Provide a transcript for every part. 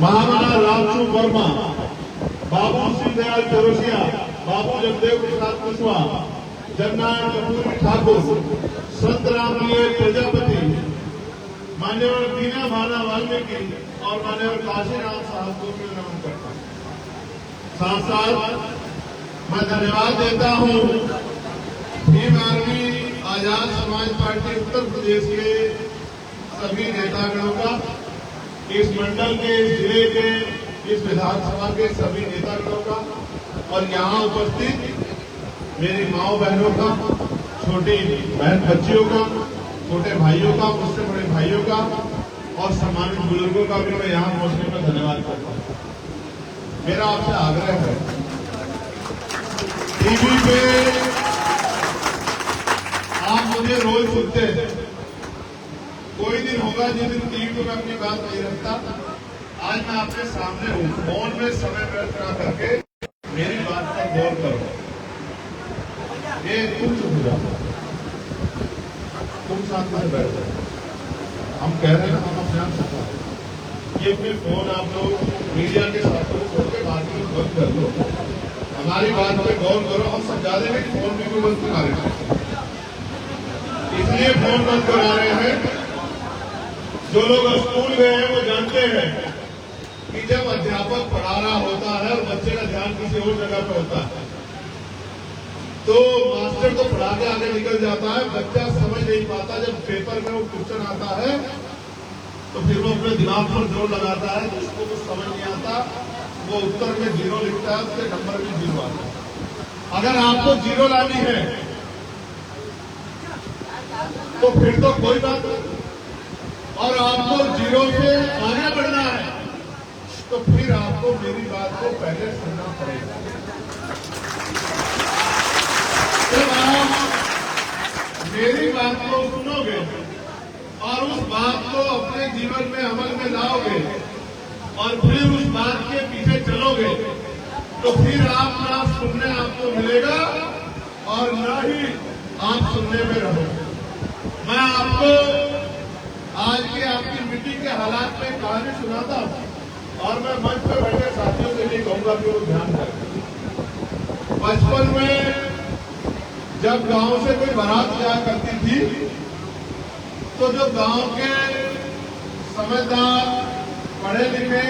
महामना रामचू वर्मा, बाबू श्री दयाल चौरसिया, बाबू जगदेव प्रसाद कुशवाहा, जननारायण कपूर ठाकुर, संत रामप्रिय प्रजापति, मान्यवर दीना भाना वाल्मीकि और मान्यवर काशीराम साहब को भी नमन करता हूँ। साथ साथ मैं धन्यवाद देता हूँ भीम आर्मी आजाद समाज पार्टी उत्तर प्रदेश के सभी नेतागणों का, इस मंडल के, इस जिले के, इस विधानसभा के सभी नेतागणों का और यहाँ उपस्थित मेरी माओ बहनों का, छोटी बहन बच्चियों का, छोटे भाइयों का, मुझसे बड़े भाइयों का और सम्मानित बुजुर्गों का भी मैं यहाँ पहुंचने में धन्यवाद करता हूँ। मेरा आपसे आग्रह है, टीवी पे आप मुझे रोज सुनते हैं, कोई दिन होगा जिस दिन टीवी पे मैं अपनी बात नहीं रखता। आज मैं आपके सामने हूँ, फोन में समय व्यर्थ करा करके मेरी बात पर गौर करो। ये तुम चुप हो जाओ, तुम साथ में बैठ जाओ। हम कह रहे हैं, हम अपने आप सकता है। ये अपने फोन आप लोग मीडिया के साथ छोड़ के बाकी बंद कर लो, हमारी बात पे गौर करो। हम समझा देंगे कि फोन भी बंद करा रहे हैं, इसलिए फोन बंद करा रहे हैं। जो लोग स्कूल गए हैं वो जानते हैं कि जब अध्यापक पढ़ा रहा होता है और बच्चे का ध्यान किसी और जगह पे होता है तो मास्टर तो पढ़ा के आगे निकल जाता है, बच्चा समझ नहीं पाता। जब पेपर में वो क्वेश्चन आता है तो फिर वो अपने दिमाग पर जोर लगाता है, तो उसको कुछ समझ नहीं आता, वो उत्तर में 0 लिखता है, उसके नंबर में 0 आता है। अगर आपको 0 लानी है तो फिर तो कोई बात नहीं, और आपको 0 से आगे बढ़ना है तो फिर आपको मेरी बात को पहले सुनना पड़ेगा। जब आप मेरी बात को सुनोगे और उस बात को अपने जीवन में अमल में लाओगे और फिर उस बात के पीछे चलोगे तो फिर आप ना सुनने आपको मिलेगा और ना ही आप सुनने में रहोगे। मैं आपको आज के आपकी मीटिंग के हालात में कहानी सुनाता हूं और मैं मंच पर बैठे साथियों के लिए कहूंगा कि वो ध्यान करें। बचपन में जब गांव से कोई बारात जाया करती थी तो जो गांव के समझदार, पढ़े लिखे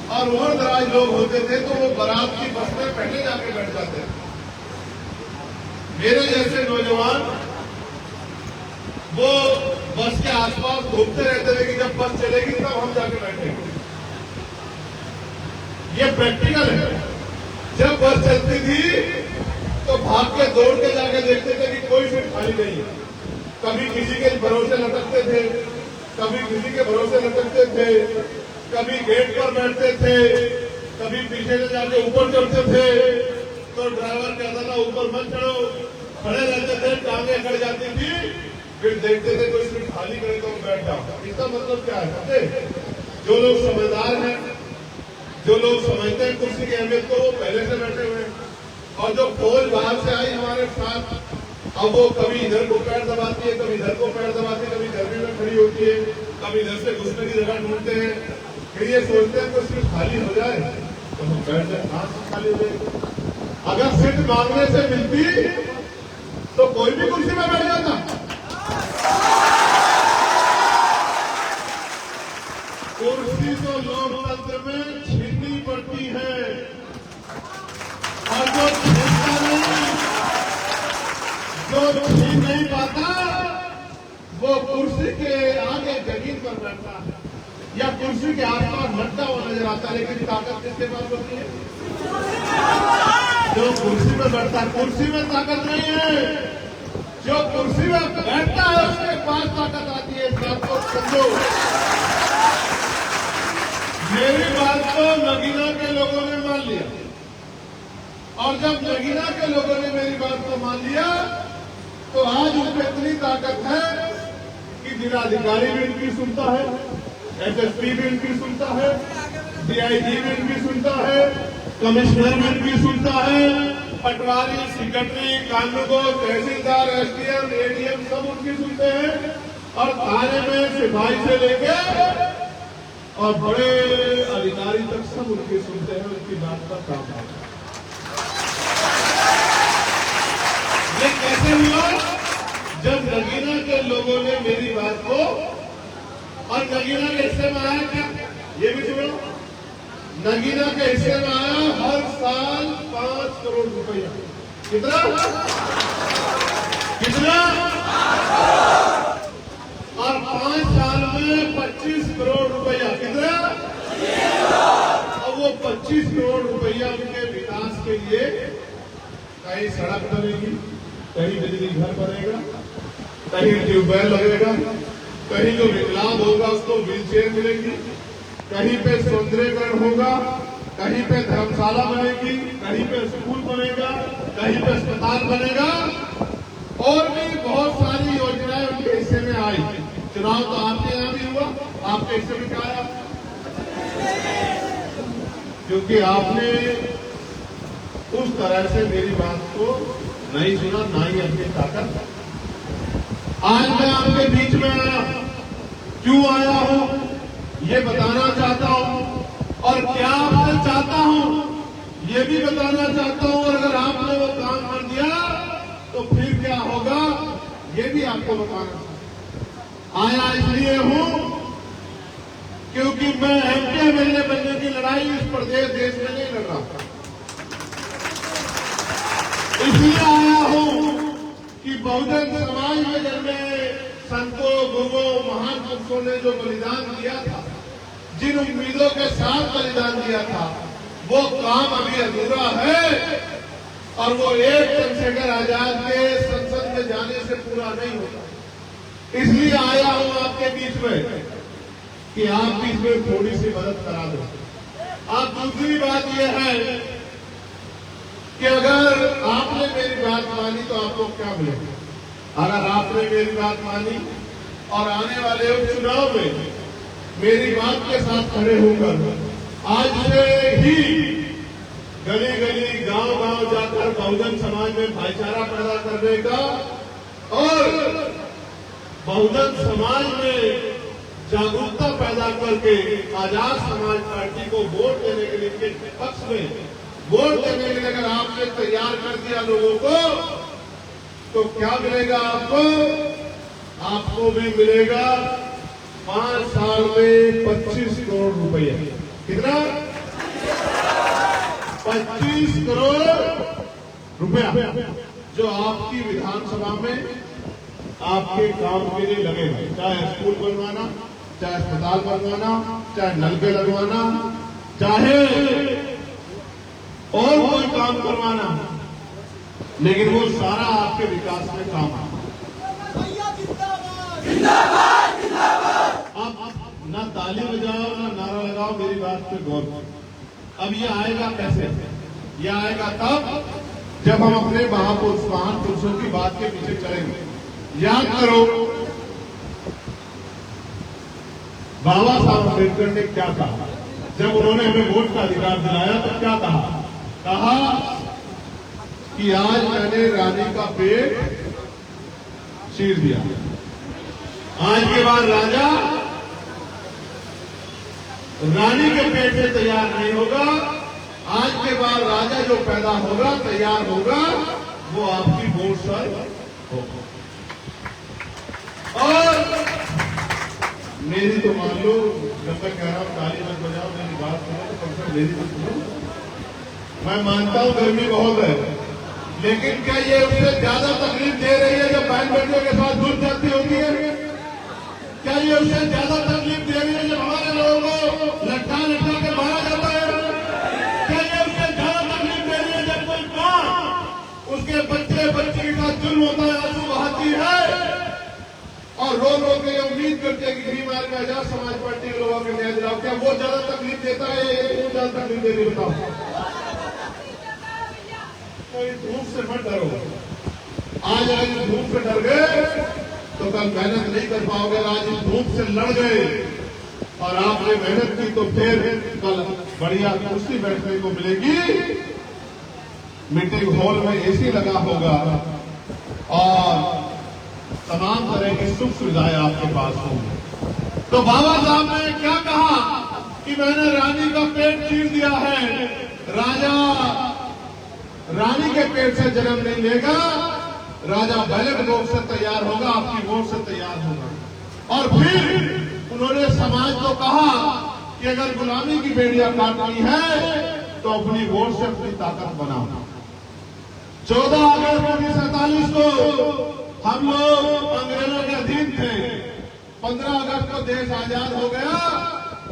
और और दराज लोग होते थे तो वो बारात की बस में पहले जाके बैठ जाते थे। मेरे जैसे नौजवान वो बस के आसपास घूमते रहते थे कि जब बस चलेगी तब हम जाके बैठेंगे। ये प्रैक्टिकल है। जब बस चलती थी तो भाग के दौड़ के जाके देखते थे कि कोई सीट खाली नहीं है। कभी किसी के भरोसे लटकते थे, कभी किसी के भरोसे लटकते थे, कभी गेट पर बैठते थे, कभी पीछे से जाके ऊपर चढ़ते थे तो ड्राइवर कहता था ऊपर मत चढ़ो, खड़े रहते थे, टांगे अकड़ जाती थी, फिर देखते थे कोई सीट खाली करे तो बैठ जाओ। इसका मतलब क्या है? जो लोग समझदार हैं, जो लोग समझते हैं कुर्सी की अहमियत को, वो पहले से बैठे हुए हैं। और जो फौज बाहर से आई हमारे साथ, अब वो कभी इधर को पैर दबाती है, कभी इधर को पैर दबाती है, कभी गर्मी में खड़ी होती है, कभी इधर से घुसने की जगह ढूंढते हैं। फिर ये सोचते हैं कोई सीट खाली हो जाए तो हम बैठ जाए, हाँ सीट खाली हो जाए। अगर सीट मांगने से मिलती तो कोई भी कुर्सी में बैठ जाता। कुर्सी तो लोकतंत्र में छीननी पड़ती है और जो छीनता नहीं, जो छीन नहीं पाता वो कुर्सी के आगे जमीन पर बैठता है या कुर्सी के आसपास लटका हुआ नजर आता है, लेकिन ताकत किसके पास होती है? जो कुर्सी में बैठता है। कुर्सी में ताकत नहीं है, जो कुर्सी में बैठता है उसके पास ताकत आती है। इस बात को समझो। मेरी बात को नगीना के लोगों ने मान लिया और जब नगीना के लोगों ने मेरी बात को मान लिया तो आज उसमें इतनी ताकत है कि जिलाधिकारी भी इनकी सुनता है, एसएसपी भी इनकी सुनता है, डीआईजी भी इनकी सुनता है, कमिश्नर भी इनकी सुनता है, पटवारी, सेक्रेटरी, कानूनगो, तहसीलदार, एसडीएम, एडीएम सब उनकी सुनते हैं और थाने में सिपाही से लेके और बड़े अधिकारी तक सब उनकी सुनते हैं, उनकी बात पर काम करते हैं। ये कैसे हुआ? जब नगीना के लोगों ने मेरी बात को, और नगीना के हिस्से में आया क्या, ये भी सुनो, नगीना के हिस्से में आया हर साल 5 करोड़ रुपया। कितना कितना? और 5 साल में 25 करोड़ रुपया। कितना? अब वो 25 करोड़ रुपया उनके विकास के लिए, कहीं सड़क बनेगी, कहीं बिजली घर बनेगा, कहीं ट्यूबवेल लगेगा, कहीं जो विकलांग होगा उसको व्हील चेयर मिलेगी, कहीं पे सौंदर्यीकरण होगा, कहीं पे धर्मशाला बनेगी, कहीं पे स्कूल बनेगा, कहीं पे अस्पताल बनेगा, और भी बहुत सारी योजनाएं उनके हिस्से में आई। चुनाव तो आपके यहाँ भी हुआ, आपके हिस्से में क्या आया? क्योंकि आपने उस तरह से मेरी बात को नहीं सुना, ना ही अपनी ताकत। आज मैं आपके बीच में आया, क्यों आया हूं ये बताना चाहता हूं, और क्या आपसे चाहता हूं ये भी बताना चाहता हूं। और अगर आपने वो काम कर दिया तो फिर क्या होगा ये भी आपको बताना आया। इसलिए हूं क्योंकि मैं एमपी एमएलए बनने की लड़ाई इस प्रदेश देश में नहीं लड़ रहा था। इसलिए आया हूं कि बहुजन समाज में जन्मे संतों, गुरुओं, महान पुरुषों ने जो बलिदान दिया था, जिन उम्मीदों के साथ बलिदान दिया था, वो काम अभी अधूरा है, और वो एक चंद्रशेखर आजाद के संसद में जाने से पूरा नहीं होता। इसलिए आया हूं आपके बीच में कि आप भी इसमें थोड़ी सी मदद करा दो। आप दूसरी बात यह है कि अगर आपने मेरी बात मानी तो आपको क्या मिलेगा? अगर आपने मेरी बात मानी और आने वाले उपचुनाव में मेरी बात के साथ खड़े होकर आज से ही गली गली, गांव गांव जाकर बहुजन समाज में भाईचारा पैदा करने का और बहुजन समाज में जागरूकता पैदा करके आजाद समाज पार्टी को वोट देने के लिए, के पक्ष में वोट देने के लिए अगर आपने तैयार कर दिया लोगों को, तो क्या मिलेगा आपको? आपको भी मिलेगा 5 साल में 25 करोड़ रुपया। कितना? 25 करोड़ रुपया, जो आपकी विधानसभा में आपके काम के लिए लगेगा। चाहे स्कूल बनवाना, चाहे अस्पताल बनवाना, चाहे नलके लगवाना, चाहे और कोई काम करवाना, लेकिन वो सारा आपके विकास में काम है। आप ना ताली बजाओ ना नारा लगाओ, मेरी बात पे गौर करो। अब ये आएगा कैसे? ये आएगा तब जब हम अपने महापुरुष, महान पुरुषों की बात के पीछे चलेंगे। याद करो बाबा साहब अम्बेडकर ने क्या कहा जब उन्होंने हमें वोट का अधिकार दिलाया, तो क्या कहा? कहा कि आज मैंने रानी का पेट चीर दिया, आज के बाद राजा रानी के पेट से तैयार नहीं होगा, आज के बाद राजा जो पैदा होगा, तैयार होगा, वो आपकी वोट से होगा। और मेरी तो मान लो, जब मैं कह रहा हूं ताली मत बजाओ, मेरी बात सुनो तो कम से कम मेरी तो सुनो। मैं मानता हूं गर्मी बहुत है, लेकिन क्या ये उससे ज्यादा तकलीफ दे रही है जब बहन बेटियों के साथ दूर जाती होती है? क्या ये उससे ज्यादा तकलीफ दे रही है जब हमारे लोगों को लटका लटका के मारा जाता है? क्या ये उससे ज्यादा तकलीफ दे रही है जब कोई मां उसके बच्चे बच्चे के साथ जुल्म होता है, आंसू बहाती है और रो रो के उम्मीद करती है कि गरीब आदमी आजाद समाज पार्टी के लोगों के न्याय दिलाओ? क्या वो ज्यादा तकलीफ देता है या ये ज्यादा तकलीफ दे रही? बताओ। कोई धूप से मत डरो। आज अगर धूप से डर गए तो कल मेहनत नहीं कर पाओगे। आज इस धूप से लड़ गए और आपने मेहनत की तो फिर कल बढ़िया कुर्सी बैठने को मिलेगी, मीटिंग हॉल में एसी लगा होगा और तमाम तरह की सुख सुविधाएं आपके पास होंगी। तो बाबा साहब ने क्या कहा कि मैंने रानी का पेट चीर दिया है, राजा रानी के पेट से जन्म नहीं लेगा, राजा बैलेट बॉक्स से तैयार होगा, आपकी वोट से तैयार होगा। और फिर उन्होंने समाज को कहा कि अगर गुलामी की बेड़ियां काटनी है तो अपनी वोट से अपनी ताकत बनाओ। 14 अगस्त 1947 को हम लोग अंग्रेजों के अधीन थे। 15 अगस्त को देश आजाद हो गया।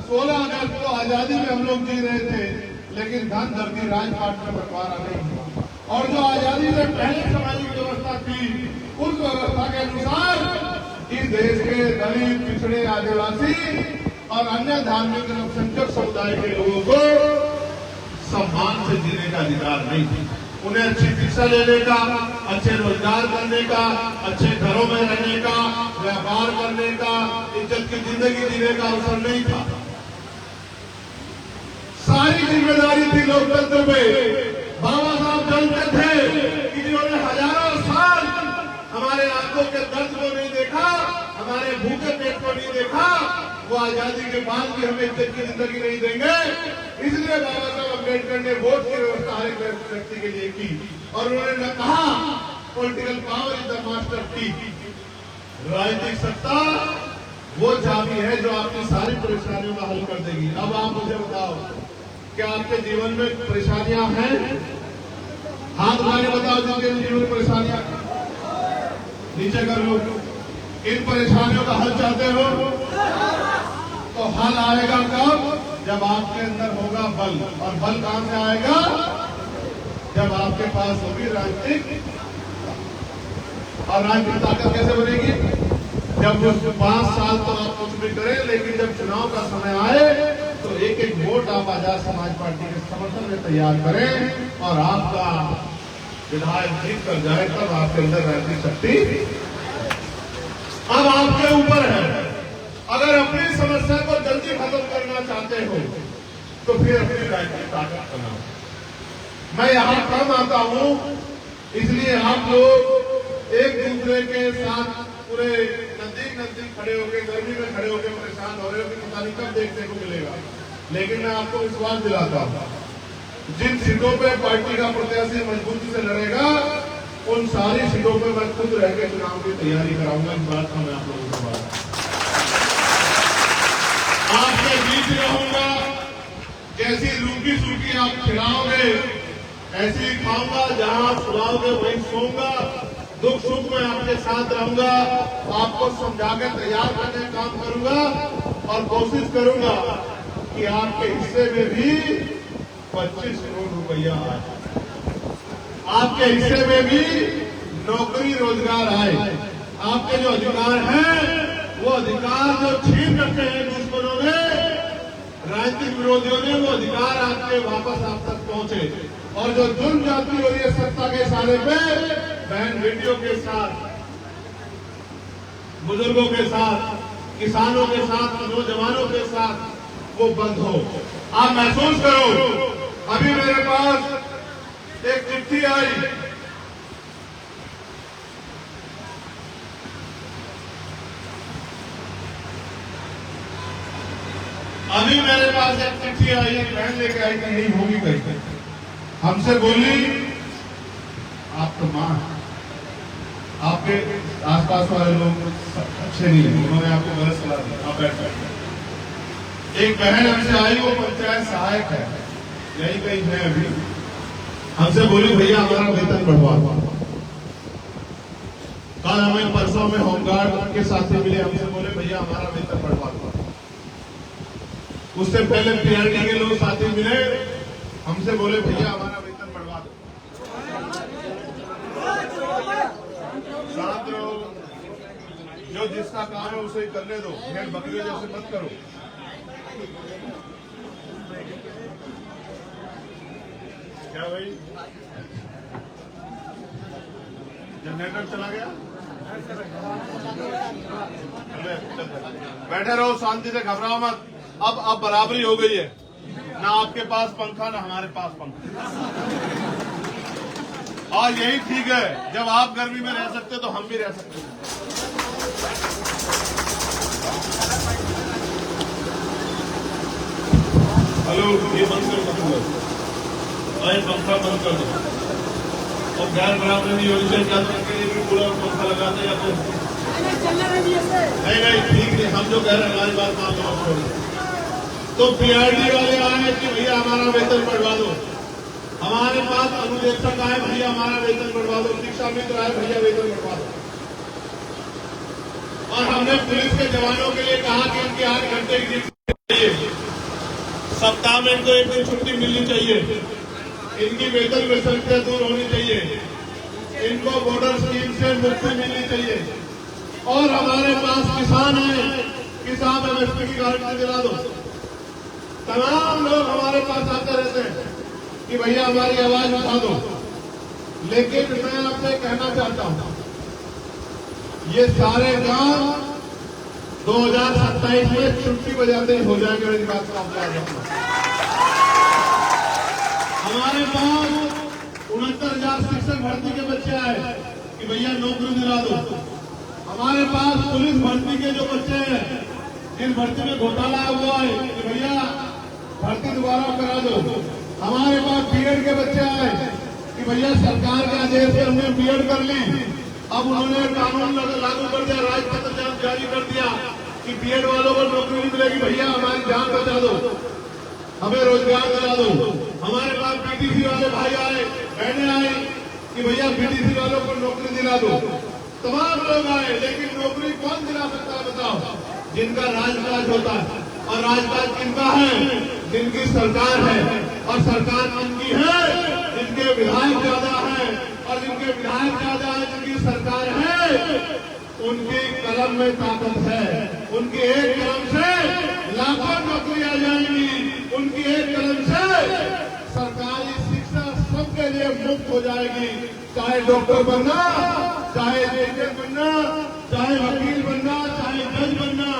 16 अगस्त को आजादी में हम लोग जी रहे थे, लेकिन धन धरती राजपाट में बंटवारा नहीं हुआ। और जो आजादी से पहले सामाजिक व्यवस्था थी, उस व्यवस्था के अनुसार इस देश के दलित, पिछड़े, आदिवासी और अन्य धार्मिक अल्पसंख्यक समुदाय के लोगों को सम्मान से जीने का अधिकार नहीं था। उन्हें अच्छी शिक्षा लेने का, अच्छे रोजगार करने का, अच्छे घरों में रहने का, व्यापार करने का, इज्जत की जिंदगी जीने का अवसर नहीं था। सारी जिम्मेदारी थी लोकतंत्र पे। बाबा साहब जानते थे कि जिन्होंने हजारों साल हमारे आंखों के दर्द को नहीं देखा, हमारे भूखे पेट को नहीं देखा, वो आजादी के बाद भी हमें इज्जत की जिंदगी नहीं देंगे। इसलिए बाबा साहब अम्बेडकर ने वोट की व्यवस्था हर एक व्यक्ति के लिए की। और उन्होंने कहा political power is the master की। राजनीतिक सत्ता वो चाबी है जो आपकी सारी परेशानियों का हल कर देगी। अब आप मुझे बताओ, क्या आपके जीवन में परेशानियां हैं? हाथ उठा के बताओ जिनके जीवन में परेशानियां, नीचे कर लो। इन परेशानियों का हल चाहते हो तो हल आएगा कब? जब आपके अंदर होगा बल। और बल कहां से आएगा? जब आपके पास होगी राजनीतिक। और राजनीतिक ताकत कैसे बनेगी? जब 5 साल तो आप कुछ भी करें, लेकिन जब चुनाव का समय आए तो एक एक वोट आप आजाद समाज पार्टी के समर्थन में तैयार करें और आपका विधायक जीत कर जाए, तब आपके अंदर राजनीतिक शक्ति अब आपके ऊपर है। अगर अपनी समस्या को जल्दी खत्म करना चाहते हो तो फिर अपनी राजनीतिक ताकत बनाओ। मैं यहां कम आता हूं, इसलिए आप लोग एक दूसरे के साथ पूरे नजदीक खड़े होकर, गर्मी में खड़े होकर परेशान हो रहे हो कि पता नहीं कब देखने को मिलेगा। लेकिन मैं आपको विश्वास दिलाता हूं, जिन सीटों पे पार्टी का प्रत्याशी मजबूती से लड़ेगा, उन सारी सीटों पे मैं खुद रह के चुनाव की तैयारी कराऊंगा। इस बात का मैं आप लोगों से बात आपके बीच रहूंगा। जैसी रूखी सूखी आप खिलाओगे ऐसे ही खाऊंगा। जहां आप सुलाओगे वहीं सोऊंगा। दुख सुख में आपके साथ रहूंगा। आपको समझा के तैयार करने का काम करूंगा और कोशिश करूंगा कि आपके हिस्से में भी 25 करोड़ रुपया आए, आपके हिस्से में भी नौकरी रोजगार आए। आपके जो अधिकार हैं वो अधिकार जो छीन रखे हैं दुश्मनों ने, राजनीतिक विरोधियों ने, वो अधिकार आपके वापस आप तक पहुंचे। और जो जुल्म जाती हो रही है सत्ता के इशारे पे, बहन बेटियों के साथ, बुजुर्गों के साथ, किसानों के साथ, नौजवानों के साथ, वो बंद हो। आप महसूस करो, अभी मेरे पास एक चिट्ठी आई, अभी मेरे पास एक चिट्ठी आई, एक बहन लेके आई कि नहीं होगी कहीं, हमसे बोली आप तो मां, आपके आसपास वाले लोग अच्छे नहीं है, उन्होंने आपको गलत सलाह दी, आप बैठ बैठ। एक बहन हमसे आई, वो पंचायत सहायक है, यही कहीं है अभी, हमसे बोली भैया हमारा वेतन बढ़वा। कल हमें परसों में होमगार्ड के साथी मिले, हमसे बोले भैया हमारा वेतन बढ़वा। उससे पहले पीआरडी के लोग साथी मिले, हमसे बोले भैया हमारा वेतन बढ़वा दो। शांत रहो, जो जिसका काम है उसे ही करने दो, भेड़ बकरियों जैसे मत करो। क्या भाई, जनरेटर चला गया? बैठे रहो शांति से, घबराओ मत। अब बराबरी हो गई है, ना आपके पास पंखा ना हमारे पास पंखा, और यही ठीक है। जब आप गर्मी में रह सकते तो हम भी रह सकते हैं। हेलो ये बंद कर दो, और पंखा बंद कर दो, और गैर बराबरी होनी चाहिए, क्या तो के लिए भी पूरा पंखा लगाते या तो नहीं ठीक नहीं, हम जो कह रहे हैं हमारी बात मान लो छोड़ो। तो पीआरडी वाले आए कि भैया हमारा वेतन बढ़वा दो, हमारे पास अनुदेशक आए भैया हमारा वेतन बढ़वा दो, शिक्षा मित्र आए भैया वेतन बढ़वा दो, और हमने पुलिस के जवानों के लिए कहा कि इनकी 8 घंटे की ड्यूटी चाहिए, सप्ताह में इनको 1 दिन छुट्टी मिलनी चाहिए, इनकी वेतन विसंगतियां दूर होनी चाहिए, इनको बॉर्डर स्कीम से मुक्ति मिलनी चाहिए, और हमारे पास किसान हैं कि साहब एमएसपी की गारंटी दिला दो। तमाम लोग हमारे पास आते रहते हैं कि भैया हमारी आवाज उठा दो, लेकिन मैं आपसे कहना चाहता हूं ये सारे काम 2027 में छुट्टी बजाते ही हो जाएंगे। मेरी बात का हमारे पास 69,000 शिक्षक भर्ती के बच्चे आए कि भैया नौकरी दिला दो, हमारे पास पुलिस भर्ती के जो बच्चे हैं जिन भर्ती में घोटाला हुआ है कि भैया भर्ती दोबारा करा दो, हमारे पास बीएड के बच्चे आए कि भैया सरकार के आदेश से हमने बीएड कर ली, अब उन्होंने कानून लागू कर दिया, राजपत्र जारी कर दिया कि बीएड वालों को नौकरी नहीं मिलेगी, भैया हमारी जान बचा दो, हमें रोजगार दिला दो। हमारे पास बीटीसी वाले भाई आए बहने आए कि भैया बीटीसी वालों को नौकरी दिला दो, तमाम लोग आए, लेकिन नौकरी कौन दिला सकता है बताओ? जिनका राजकाज होता है, और राजकाज किनका है? जिनकी सरकार है, और सरकार किनकी है? जिनके विधायक ज्यादा है, और जिनके विधायक ज्यादा है, जिनकी सरकार है, उनकी कलम में ताकत है, उनकी एक कलम से लाखों नौकरी आ जाएंगी, उनकी एक कलम से सरकारी शिक्षा सबके लिए मुफ्त हो जाएगी, चाहे डॉक्टर बनना, चाहे इंजीनियर बनना, चाहे वकील बनना, चाहे जज बनना,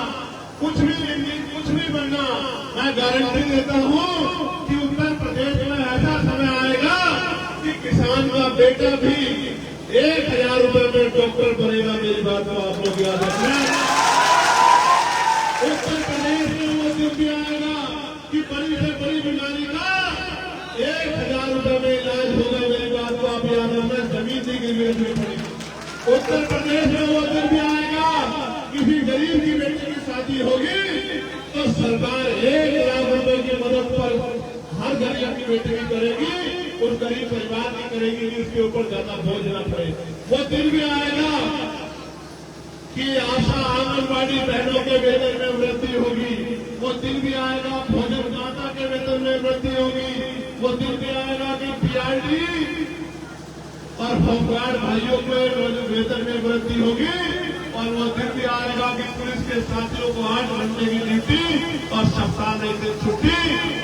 कुछ भी बनना। मैं गारंटी देता हूं कि उत्तर प्रदेश में ऐसा समय आएगा कि किसान का बेटा भी 1,000 रुपए में डॉक्टर बनेगा। मेरी बात को आप लोग याद रखना। उत्तर प्रदेश में वो दिन भी आएगा कि बड़ी से बड़ी बीमारी का 1,000 रुपए में इलाज होगा। मेरी बात को आप याद रखना। जमीन की गिरवी पड़ेगी। उत्तर प्रदेश में वो दिन भी आएगा किसी गरीब की बेटी की शादी होगी तो सरकार 1,00,000 रुपए की मदद पर हर गरीब की बेटी की करेगी, उस गरीब परिवार की करेगी कि उसके ऊपर ज्यादा बोझ न पड़े। वो दिन भी आएगा कि आशा आंगनबाड़ी बहनों के वेतन में वृद्धि होगी। वो दिन भी आएगा भोजन दाता के वेतन में वृद्धि होगी। वो दिन भी आएगा कि पीआरडी और होमगार्ड भाइयों के वेतन में वृद्धि होगी। और वो दिन भी आएगा कि पुलिस के साथियों को 8 घंटे की ड्यूटी और सप्ताह में 1 दिन छुट्टी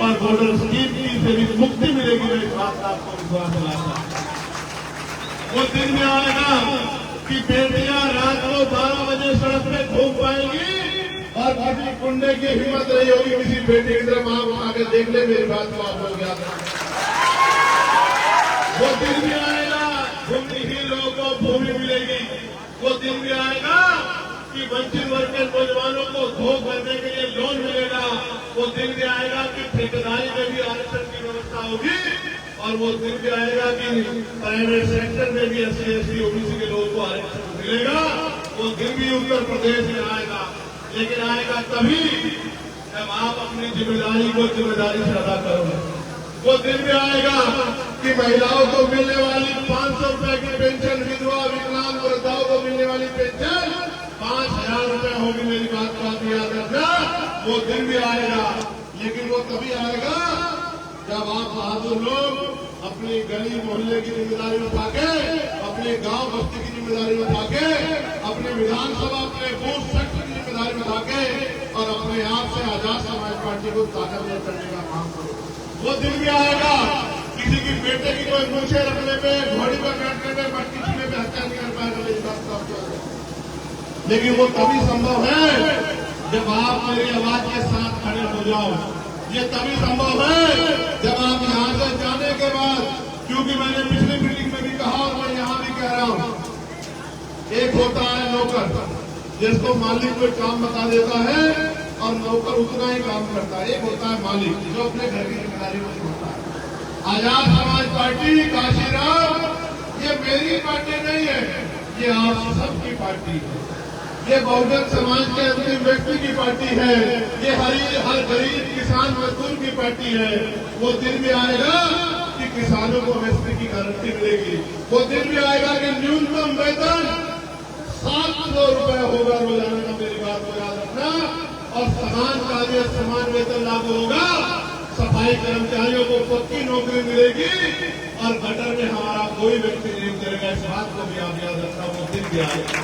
और बॉर्डर स्कीम से भी मुक्ति मिलेगी। मेरी बात का आपको विश्वास दिलाता। वो दिन भी आएगा कि बेटियां रात को 12 बजे सड़क पे घूम पाएंगी और किसी गुंडे की हिम्मत नहीं होगी किसी बेटी की तरफ आप आगे देख ले। मेरी बात को आप लोग याद रखें। वो दिन भी आएगा भूमिहीन लोगों को भूमि मिलेगी। वो दिन भी आएगा कि वंचित वर्ग के नौजवानों को धो करने के लिए लोन मिलेगा। वो दिन भी आएगा कि ठेकेदारी में भी आरक्षण की व्यवस्था होगी। और वो दिन भी आएगा कि प्राइवेट सेक्टर में भी SC/ST OBC के लोगों को आरक्षण मिलेगा। वो दिन भी उत्तर प्रदेश में आएगा, लेकिन आएगा तभी जब आप अपनी जिम्मेदारी को जिम्मेदारी से अदा करोगे। वो दिन भी आएगा कि महिलाओं को मिलने वाली 500 रुपए की पेंशन, विधवा विकलांग वृद्धाओं को मिलने वाली पेंशन 5,000 रुपए होगी। मेरी बात को आप याद रखना। वो दिन भी आएगा, लेकिन वो तभी आएगा जब आप बहादुर लोग अपनी गली मोहल्ले की जिम्मेदारी उठा के, अपने गांव बस्ती की जिम्मेदारी उठा के, अपने विधानसभा अपने बूथ सेक्टर की जिम्मेदारी उठा के और अपने आप से आजाद समाज पार्टी को ताकतवर करने का काम करो। वो दिन भी आएगा किसी की बेटे की कोई मूछे रखने पे, घोड़ी पर बैठने पे, मटकी छीने पे हत्या नहीं कर पाएगा। मेरी बात का लेकिन वो तभी संभव है जब आप मेरी आवाज के साथ खड़े हो जाओ। ये तभी संभव है जब आप यहां से जाने के बाद, क्योंकि मैंने पिछली मीटिंग में भी कहा और मैं यहां भी कह रहा हूं, एक होता है नौकर जिसको मालिक कोई काम बता देता है और नौकर उतना ही काम करता है। एक होता है मालिक जो अपने घर की जिम्मेदारी को छोड़ता है। आजाद समाज पार्टी काशीराम ये मेरी पार्टी नहीं है, ये आप सबकी पार्टी है। ये बहुजन समाज के अंतिम व्यक्ति की पार्टी है। ये हर गरीब किसान मजदूर की पार्टी है। वो दिन भी आएगा कि किसानों को एमएसपी की गारंटी मिलेगी। वो दिन भी आएगा कि न्यूनतम वेतन 700 रुपए होगा रोजाना का। मेरी बात को याद रखना। और समान कार्य समान वेतन लागू होगा। सफाई कर्मचारियों को पक्की नौकरी मिलेगी और गटर में हमारा कोई व्यक्ति नहीं करेगा। इस बात को भी आप याद रखना। वो दिन भी आएगा।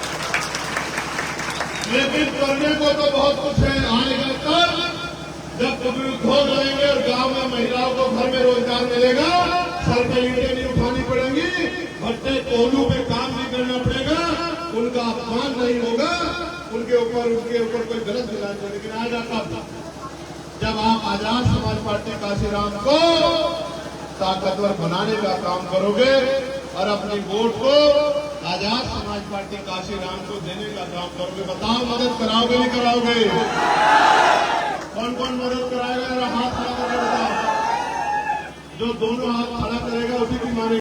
लेकिन करने को तो बहुत कुछ है। आएगा तब जब कभी उद्योग लगेंगे और गांव में महिलाओं को घर में रोजगार मिलेगा। सर पे ईंटें नहीं उठानी पड़ेंगी, भट्टे कोहलू में काम नहीं करना पड़ेगा, उनका अपमान नहीं होगा, उनके ऊपर कोई गलत मिलान नहीं। लेकिन आएगा तब जब आप आजाद समाज पार्टी काशीराम को ताकतवर बनाने का काम करोगे और अपनी वोट को आजाद समाज पार्टी काशीराम को देने का काम करोगे। बताओ मदद कराओगे नहीं कराओगे? कौन कौन मदद कराएगा? हाथ खड़ा करके बताओ। जो दोनों हाथ खड़ा करेगा उसी की माने